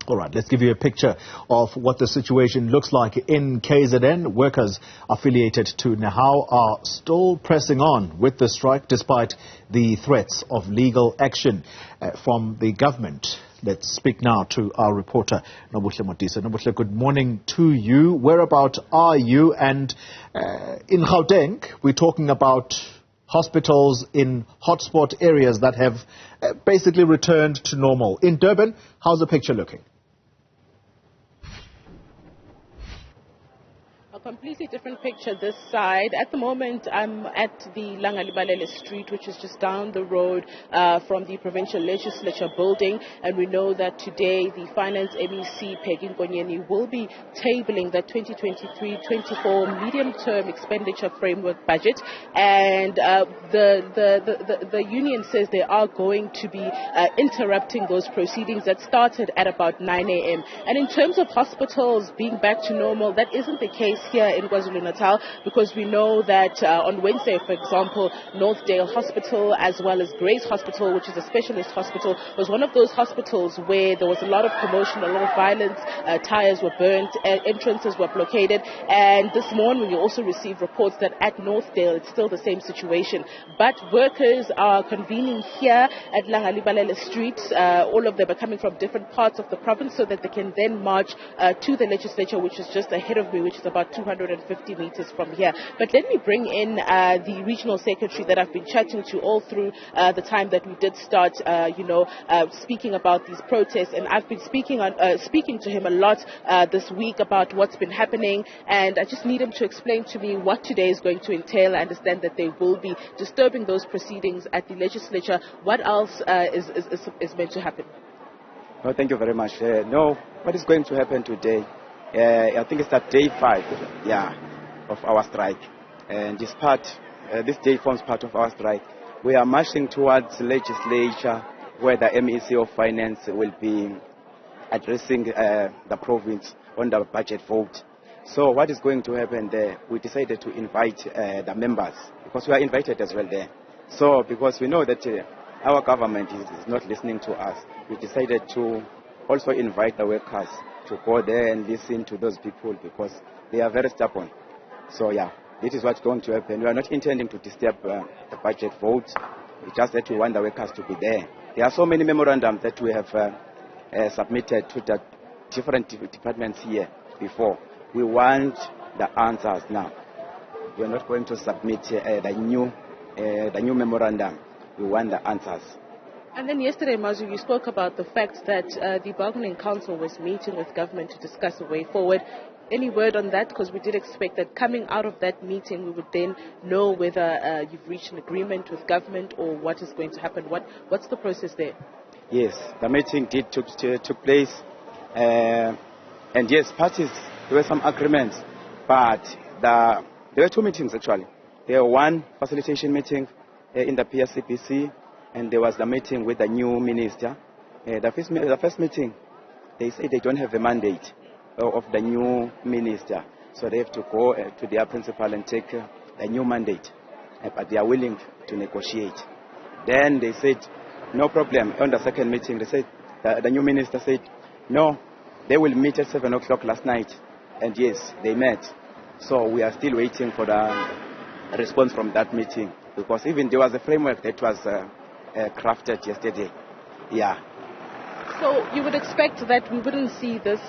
All right, let's give you a picture of what the situation looks like in KZN. Workers affiliated to Nehawu are still pressing on with the strike despite the threats of legal action from the government. Let's speak now to our reporter, Nobuhle Modise. Nobuhle, good morning to you. Whereabout are you? And in Gauteng, we're talking about hospitals in hotspot areas that have basically returned to normal. In Durban, how's the picture looking? A completely different picture this side. At the moment, I'm at the Langalibalele Street, which is just down the road from the Provincial Legislature building. And we know that today the Finance MEC, Peggy Nkonyeni, will be tabling the 2023-24 medium-term expenditure framework budget. And the union says they are going to be interrupting those proceedings that started at about 9 a.m. And in terms of hospitals being back to normal, that isn't the case here in KwaZulu-Natal, because we know that on Wednesday, for example, Northdale Hospital as well as Grace Hospital, which is a specialist hospital, was one of those hospitals where there was a lot of commotion, a lot of violence, tires were burnt, entrances were blockaded, and this morning we also received reports that at Northdale it's still the same situation. But workers are convening here at Langalibalele Street. All of them are coming from different parts of the province so that they can then march to the legislature, which is just ahead of me, which is about 250 meters from here. But let me bring in the regional secretary that I've been chatting to all through the time that we did start, speaking about these protests. And I've been speaking to him a lot this week about what's been happening. And I just need him to explain to me what today is going to entail. I understand that they will be disturbing those proceedings at the legislature. What else is meant to happen? No, thank you very much. What is going to happen today? I think it's at day 5, of our strike. And this day forms part of our strike. We are marching towards legislature where the MEC of Finance will be addressing the province on the budget vote. So what is going to happen there? We decided to invite the members because we are invited as well there. So because we know that our government is not listening to us, we decided to also invite the workers to go there and listen to those people because they are very stubborn. So this is what's going to happen. We are not intending to disturb the budget vote. It's just that we want the workers to be there. There are so many memorandums that we have submitted to the different departments here before. We want the answers now. We are not going to submit the new memorandum. We want the answers. And then yesterday, Mazu, you spoke about the fact that the bargaining council was meeting with government to discuss a way forward. Any word on that? Because we did expect that coming out of that meeting, we would then know whether you've reached an agreement with government or what is going to happen. What's the process there? Yes, the meeting took place. And yes, parties, there were some agreements. But there were 2 meetings actually. There was one facilitation meeting in the PSCPC. And there was the meeting with the new minister. The first meeting, they say they don't have a mandate of the new minister. So they have to go to their principal and take a new mandate. But they are willing to negotiate. Then they said, no problem. On the second meeting, they said, the new minister said, no, they will meet at 7 o'clock last night. And yes, they met. So we are still waiting for the response from that meeting. Because even there was a framework that was crafted yesterday. So you would expect that we wouldn't see this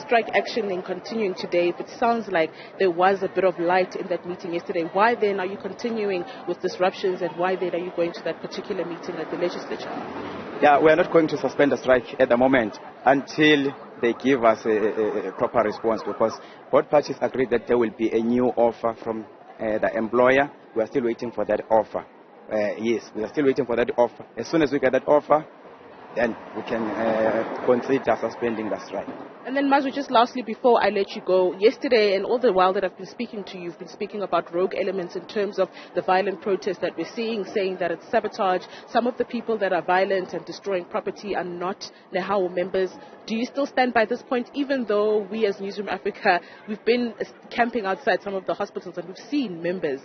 strike action in continuing today, but it sounds like there was a bit of light in that meeting yesterday. Why then are you continuing with disruptions, and why then are you going to that particular meeting at the legislature? We are not going to suspend the strike at the moment until they give us a proper response, because both parties agreed that there will be a new offer from the employer. We are still waiting for that offer. Yes, we are still waiting for that offer. As soon as we get that offer, then we can consider suspending the strike. And then, Mazu, just lastly, before I let you go, yesterday and all the while that I've been speaking to you, you've been speaking about rogue elements in terms of the violent protests that we're seeing, saying that it's sabotage. Some of the people that are violent and destroying property are not Nehawu members. Do you still stand by this point, even though we as Newzroom Afrika, we've been camping outside some of the hospitals and we've seen members,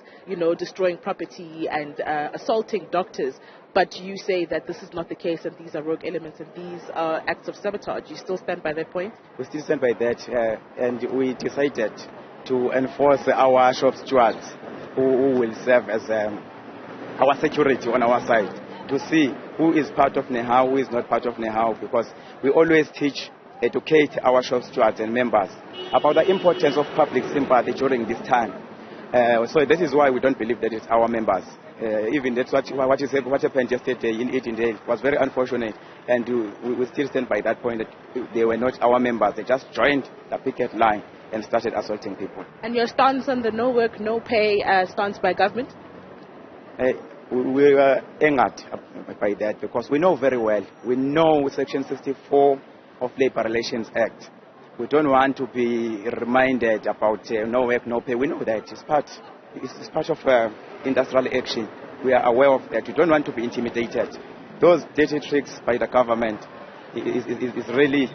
destroying property and assaulting doctors, but you say that this is not the case and these are rogue elements and these are acts of sabotage? Do you still stand by that point? We still stand by that, and we decided to enforce our shop stewards who will serve as our security on our side, to see who is part of Nehawu, who is not part of Nehawu, because we always educate our shop stewards and members about the importance of public sympathy during this time. So this is why we don't believe that it's our members. Even that's what happened yesterday in Edendale was very unfortunate, and we still stand by that point that they were not our members. They just joined the picket line and started assaulting people. And your stance on the no work, no pay stance by government? We were angered by that because we know very well, we know Section 64 of Labour Relations Act. We don't want to be reminded about no work, no pay. We know that it's part of industrial action. We are aware of that. We don't want to be intimidated. Those dirty tricks by the government is really,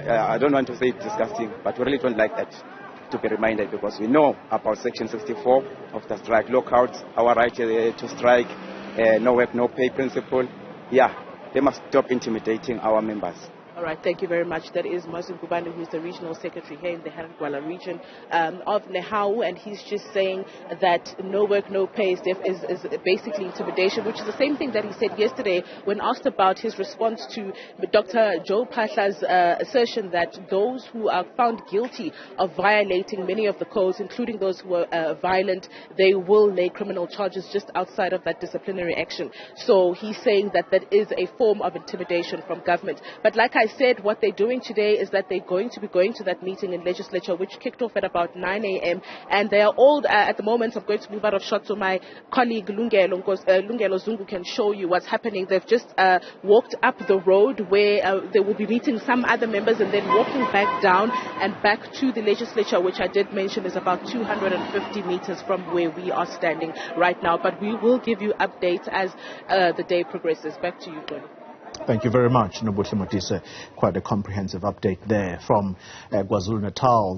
I don't want to say it's disgusting, but we really don't like that to be reminded, because we know about Section 64 of the strike lockouts, our right to strike, no work, no pay principle. Yeah, they must stop intimidating our members. All right, thank you very much. That is Mazin Kubani, who is the regional secretary here in the Harangwala region of Nehawu, and he's just saying that no work, no pay is basically intimidation, which is the same thing that he said yesterday when asked about his response to Dr. Joe Pahla's assertion that those who are found guilty of violating many of the codes, including those who are violent, they will lay criminal charges just outside of that disciplinary action. So he's saying that that is a form of intimidation from government. But like I said, what they're doing today is that they're going to be going to that meeting in legislature, which kicked off at about 9 a.m. And they are all, at the moment, I'm going to move out of shot so my colleague Lungelo Zungu can show you what's happening. They've just walked up the road where they will be meeting some other members and then walking back down and back to the legislature, which I did mention is about 250 meters from where we are standing right now. But we will give you updates as the day progresses. Back to you, Gordon. Thank you very much, Nobuhle Matise. Quite a comprehensive update there from KwaZulu-Natal.